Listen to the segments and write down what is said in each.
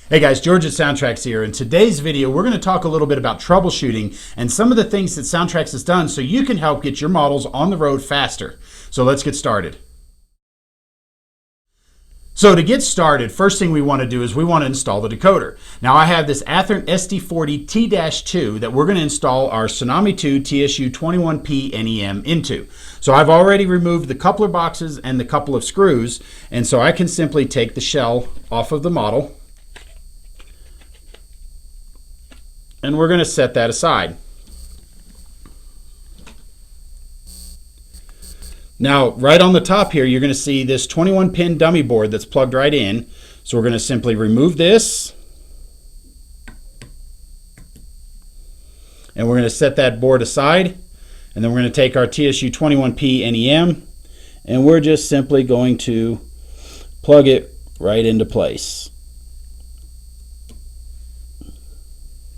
Hey guys, George at SoundTraxx here. In today's video, we're going to talk a little bit about troubleshooting and some of the things that SoundTraxx has done so you can help get your models on the road faster. So let's get started. So to get started, first thing we want to do is we want to install the decoder. Now I have this errant SD40T-2 that we're going to install our Tsunami 2 TSU21P NEM into. So I've already removed the coupler boxes and the couple of screws, and so I can simply take the shell off of the model. And we're going to set that aside. Now, right on the top here, you're going to see this 21-pin dummy board that's plugged right in. So we're going to simply remove this. And we're going to set that board aside. And then we're going to take our TSU21P NEM. And we're just simply going to plug it right into place.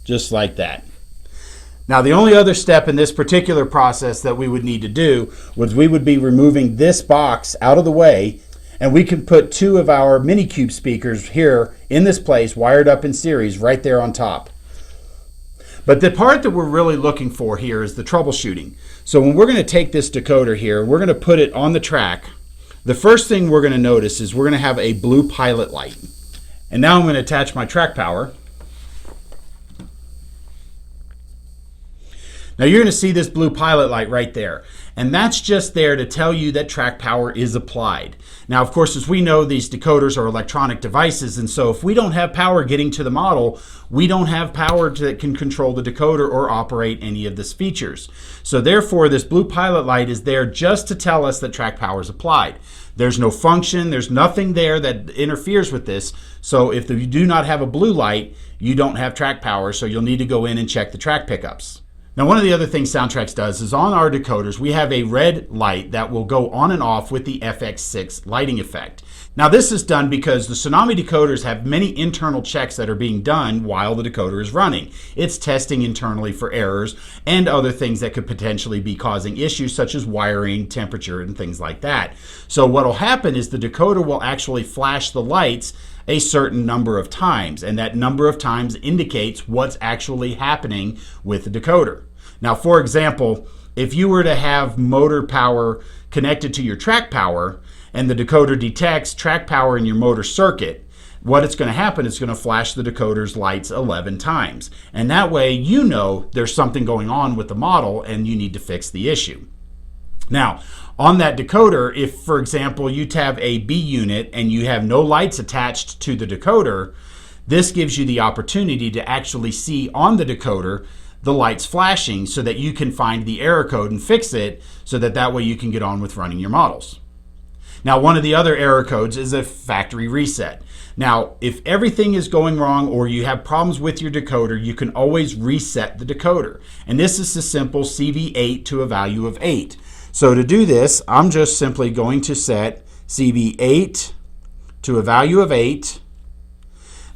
Just like that. Now the only other step in this particular process that we would need to do was we would be removing this box out of the way, and we can put two of our mini cube speakers here in this place wired up in series right there on top. But the part that we're really looking for here is the troubleshooting. So when we're going to take this decoder here, we're going to put it on the track. The first thing we're going to notice is we're going to have a blue pilot light. And now I'm going to attach my track power. Now you're going to see this blue pilot light right there, and that's just there to tell you that track power is applied. Now of course, as we know, these decoders are electronic devices, and so if we don't have power getting to the model, we don't have power that can control the decoder or operate any of these features. So therefore, this blue pilot light is there just to tell us that track power is applied. There's no function, there's nothing there that interferes with this. So if you do not have a blue light, you don't have track power, so you'll need to go in and check the track pickups. Now, one of the other things SoundTraxx does is on our decoders, we have a red light that will go on and off with the FX6 lighting effect. Now, this is done because the Tsunami decoders have many internal checks that are being done while the decoder is running. It's testing internally for errors and other things that could potentially be causing issues such as wiring, temperature, and things like that. So what will happen is the decoder will actually flash the lights a certain number of times, and that number of times indicates what's actually happening with the decoder. Now, for example, if you were to have motor power connected to your track power and the decoder detects track power in your motor circuit, what it's going to happen is it's going to flash the decoder's lights 11 times. And that way you know there's something going on with the model and you need to fix the issue. Now, on that decoder, if, for example, you have a B unit and you have no lights attached to the decoder, this gives you the opportunity to actually see on the decoder the lights flashing so that you can find the error code and fix it so that way you can get on with running your models. Now, one of the other error codes is a factory reset. Now, if everything is going wrong or you have problems with your decoder, you can always reset the decoder. And this is a simple CV8 to a value of 8. So to do this, I'm just simply going to set CV8 to a value of 8.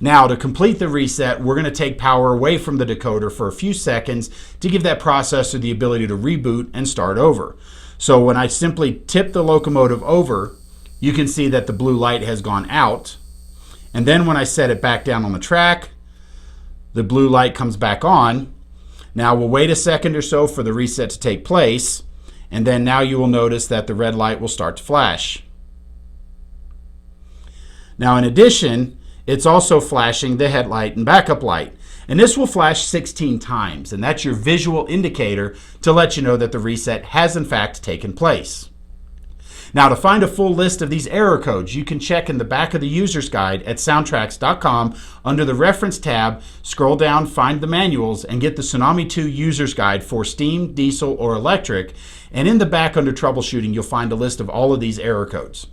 Now, to complete the reset, we're going to take power away from the decoder for a few seconds to give that processor the ability to reboot and start over. So when I simply tip the locomotive over, you can see that the blue light has gone out. And then when I set it back down on the track, the blue light comes back on. Now we'll wait a second or so for the reset to take place, and then now you will notice that the red light will start to flash. Now, in addition, it's also flashing the headlight and backup light. And this will flash 16 times, and that's your visual indicator to let you know that the reset has in fact taken place. Now, to find a full list of these error codes, you can check in the back of the user's guide at SoundTraxx.com under the reference tab, scroll down, find the manuals, and get the Tsunami 2 user's guide for steam, diesel, or electric. And in the back under troubleshooting, you'll find a list of all of these error codes.